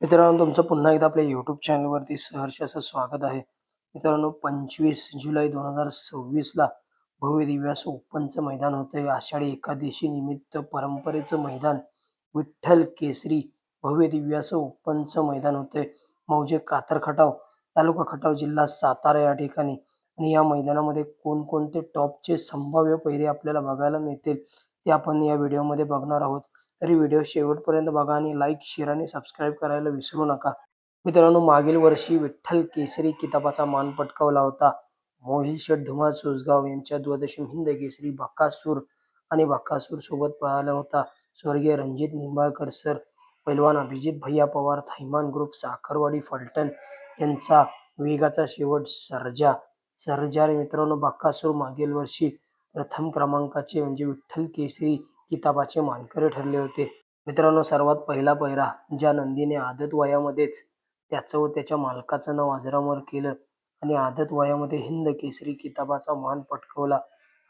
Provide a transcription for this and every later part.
मित्रांनो, तुमचं पुन्हा एकदा आपल्या YouTube चॅनलवरती सहर्ष असं स्वागत आहे. मित्रांनो, 25 जुलै 2026ला भव्य दिव्य असं ओपनचं मैदान होतंय. आषाढी एकादशी निमित्त परंपरेचं मैदान विठ्ठल केसरी भव्य दिव्य असं ओपनचं मैदान होतंय. मौजे कातर खटाव, तालुका खटाव, जिल्हा सातारा या ठिकाणी. आणि या मैदानामध्ये कोणकोणते टॉपचे संभाव्य पैरे आपल्याला बघायला मिळतील ते आपण या व्हिडिओमध्ये बघणार आहोत. तरी व्हिडिओ शेवटपर्यंत बघा आणि लाईक, शेअर आणि सबस्क्राईब करायला विसरू नका. मित्रांनो, मागील वर्षी विठ्ठल केसरी किताबाचा मान पटकावला होता. मोहिल शेठ धुमाळ सोसगाव यांच्या द्वादशी हिंद केसरी बकासूर आणि बकासूर सोबत पळाला होता. स्वर्गीय रणजित निंबाळकर सर, पैलवान अभिजित भैया पवार, थैमान ग्रुप, साखरवाडी, फलटण यांचा वेगाचा शेवट सर्जा. सर्जा आणि मित्रांनो, बकासूर मागील वर्षी प्रथम क्रमांकाचे म्हणजे विठ्ठल केसरी किताबाचे मानकरी ठरले होते. मित्रांनो, सर्वात पहिला पहिरा ज्या नंदीने आदत वयामध्येच त्याचं व त्याच्या मालकाचं नाव अजरामर केलं आणि आदत वयामध्ये हिंद केसरी किताबाचा मान पटकावला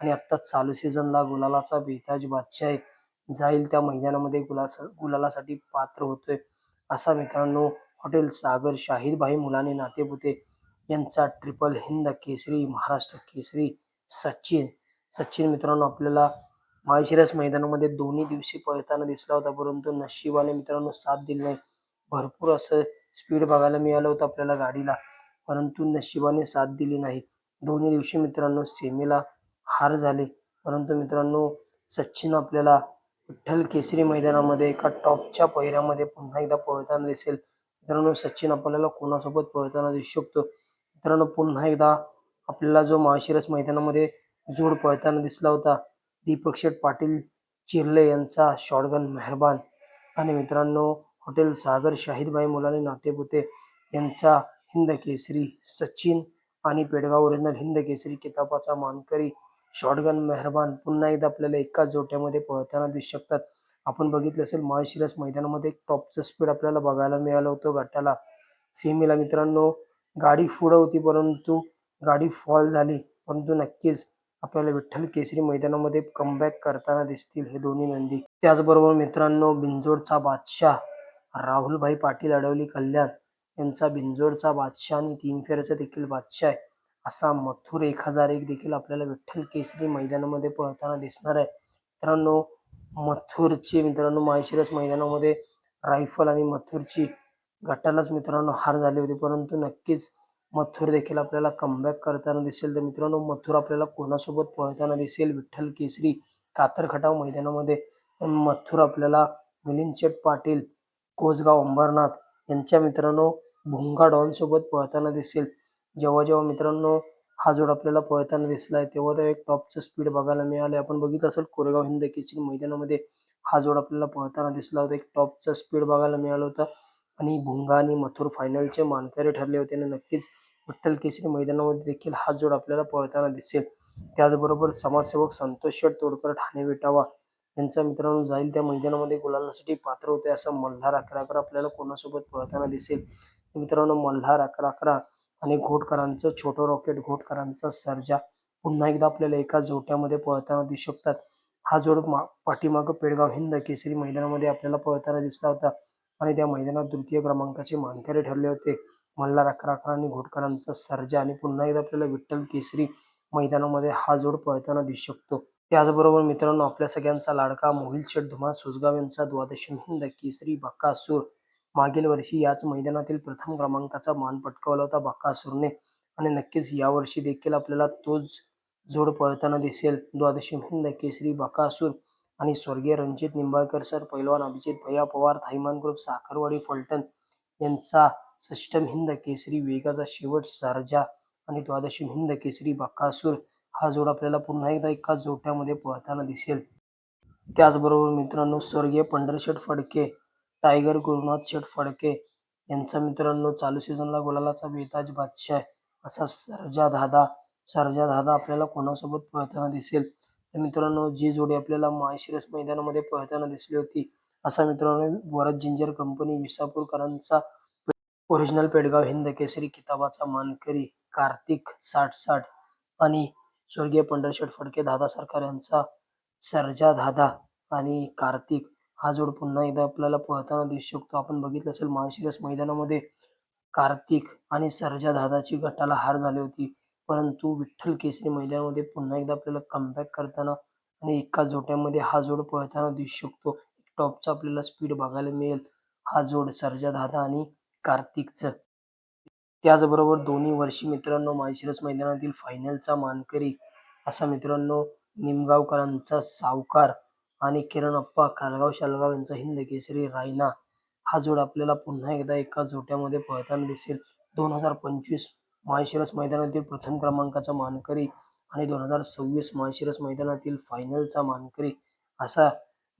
आणि आत्ता चालू सीझनला गुलालाचा बेताज बादशाह जाईल त्या मैदानामध्ये गुलालासाठी पात्र होतोय असा मित्रांनो हॉटेल सागर शाहीद मुलाने नातेपुते यांचा ट्रिपल हिंद केसरी, महाराष्ट्र केसरी सचिन. सचिन मित्रांनो आपल्याला माळशिरस मैदानामध्ये दोन्ही दिवशी पळताना दिसला होता, परंतु नशिबाने मित्रांनो साथ दिली नाही. भरपूर असं स्पीड बघायला मिळालं होतं आपल्याला गाडीला, परंतु नशिबाने साथ दिली नाही. दोन्ही दिवशी मित्रांनो सेमीला हार झाले. परंतु मित्रांनो सचिन आपल्याला विठ्ठल केसरी मैदानामध्ये एका टॉपच्या पहिऱ्यामध्ये पुन्हा एकदा पळताना दिसेल. मित्रांनो, सचिन आपल्याला कोणासोबत पळताना दिसू शकतो? मित्रांनो, पुन्हा एकदा आपल्याला जो माळशिरस मैदानामध्ये जोड पळताना दिसला होता, दीपक शेठ पाटील चिर्ले यांचा शॉटगन मेहरबान आणि मित्रांनो हॉटेल सागर शाहीदभाई मुलाने नातेपुते यांचा हिंद केसरी सचिन आणि पेडगाव ओरिजिनल हिंद केसरी किताबाचा मानकरी शॉटगन मेहरबान पुन्हा एकदा आपल्याला एकाच जोट्यामध्ये पळताना दिसू शकतात. आपण बघितलं असेल माळशिरस मैदानामध्ये टॉपचं स्पीड आपल्याला बघायला मिळालं होतं गटाला. सेमीला मित्रांनो गाडी पुढं होती, परंतु गाडी फॉल झाली. परंतु नक्कीच आपल्याला विठ्ठल केसरी मैदानामध्ये कमबॅक करताना दिसतील हे दोन्ही नंदी. त्याचबरोबर मित्रांनो बिंजोडचा बादशाह राहुलभाई पाटील अडवली कल्याण यांचा बिंजोडचा बादशाह आणि 3 फेऱ्याचा देखील बादशाह असा मथुर 1001 देखील आपल्याला विठ्ठल केसरी मैदानामध्ये पळताना दिसणार आहे. मित्रांनो, मथुरची मित्रांनो माळशिरस मैदानामध्ये रायफल आणि मथुरची गटालाच मित्रांनो हार झाली होती, परंतु नक्कीच मथुर देखील आपल्याला कमबॅक करताना दिसेल. तर मित्रांनो मथुर आपल्याला कोणासोबत पळताना दिसेल विठ्ठल केसरी कातर खटाव मैदानामध्ये? मथुर आपल्याला मिलिंद शेठ पाटील कोसगाव अंबरनाथ यांच्या मित्रांनो भुंगा डॉन सोबत पळताना दिसेल. जेव्हा जेव्हा मित्रांनो हा जोड आपल्याला पळताना दिसलाय तेव्हा तेव्हा एक टॉपचं स्पीड बघायला मिळाले. आपण बघितलं असेल कोरेगाव हिंद केसरी मैदानामध्ये हा जोड आपल्याला पळताना दिसला होता, एक टॉपचं स्पीड बघायला मिळालं होतं आणि भुंगा आणि मथुर फायनलचे मानकरी ठरले होते. आणि नक्कीच विठ्ठल केसरी मैदानामध्ये देखील हा जोड आपल्याला पळताना दिसेल. त्याचबरोबर समाजसेवक संतोष शेठ तोडकर ठाणे विटावा यांचा मित्रांनो जाईल त्या मैदानामध्ये गुलालासाठी पात्र होते असं मल्हार 11 आपल्याला कोणासोबत पळताना दिसेल? मित्रांनो मल्हार 11 आणि घोटकरांचं छोटं रॉकेट, घोटकरांचा सर्जा पुन्हा एकदा आपल्याला एका जोट्यामध्ये पळताना दिसू शकतात. हा जोड पाठीमागं पेडगाव हिंद केसरी मैदानामध्ये आपल्याला पळताना दिसला होता आणि त्या मैदानात तृतीय क्रमांकाचे मानकरी ठरले होते मल्हार 11 आणि घोटकरांचा सर्जा. आणि पुन्हा एकदा आपल्याला विठ्ठल केसरी मैदानामध्ये हा जोड पळताना दिसू शकतो. त्याचबरोबर मित्रांनो आपल्या सगळ्यांचा लाडका मोहिल शेठ धुमाळ सोसगाव यांचा द्वादशी हिंद केसरी बकासूर मागील वर्षी याच मैदानातील प्रथम क्रमांकाचा मान पटकावला होता बकासूरने आणि नक्कीच यावर्षी देखील आपल्याला तोच जोड पळताना दिसेल. द्वादशी हिंद केसरी बकासूर आणि स्वर्गीय रणजित निंबाळकर सर, पैलवान अभिजित भैया पवार, थैमान ग्रुप, साखरवाडी, फलटण यांचा षष्टम हिंद केसरी वेगाचा शेवट सर्जा आणि द्वादशी हिंद केसरी बकासूर हा जोड आपल्याला पुन्हा एकदा एका जोट्यामध्ये पळताना दिसेल. त्याचबरोबर मित्रांनो स्वर्गीय पंढरशेठ फडके, टायगर गुरुनाथ शेठ फडके यांचा मित्रांनो चालू सीझनला गुलालाचा बेताज बादशाह असा सर्जा दादा आपल्याला कोणासोबत पळताना दिसेल? तर मित्रांनो जी जोडी आपल्याला माळशिरस मैदानामध्ये पळताना दिसली होती असा मित्रांनो वरद जिंजर कंपनी विसापूरकरांचा ओरिजिनल पेडगाव हिंद केसरी किताबाचा मानकरी कार्तिक 60 आणि स्वर्गीय पंढरशेठ फडके दादा सरकार यांचा सर्जा दादा आणि कार्तिक हा जोड पुन्हा एकदा आपल्याला पळताना दिसू शकतो. आपण बघितलं असेल माळशिरस मैदानामध्ये कार्तिक आणि सर्जा दादाची गटाला हार झाली होती. परंतु विठ्ठल केसरी मैदानामध्ये पुन्हा एकदा आपल्याला कमबॅक करताना आणि एका जोट्यामध्ये हा जोड पळताना दिसू शकतो. टॉपचा आपल्याला स्पीड बघायला मिळेल. हा जोड सर्जा दादा आणि कार्तिकचं. त्याचबरोबर दोन्ही वर्षी मित्रांनो माळशिरस मैदानातील फायनलचा मानकरी असा मित्रांनो निमगावकरांचा सावकार आणि किरणप्पा कालगाव-शालगाव यांचा हिंद केसरी रायना हा जोड आपल्याला पुन्हा एकदा एका जोट्यामध्ये पळताना दिसेल. 2025 माळशिरस मैदानातील प्रथम क्रमांकाचा मानकरी आणि 2026 माळशिरस मैदानातील फायनलचा मानकरी असा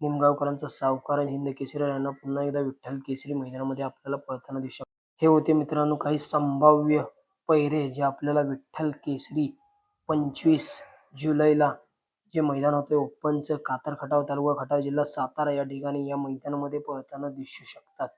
निमगावकरांचा सावकार आणि हिंद केसरी रायना पुन्हा एकदा विठ्ठल केसरी मैदानामध्ये आपल्याला पळताना दिसू शकतो. हे होते मित्रांनो काही संभाव्य पहिरे जे आपल्याला विठ्ठल केसरी 25 जुलैला जे मैदान होते ओपनचं कातर खटाव तालुका खटाव जिल्हा सातारा या ठिकाणी या मैदानामध्ये पळताना दिसू शकतात.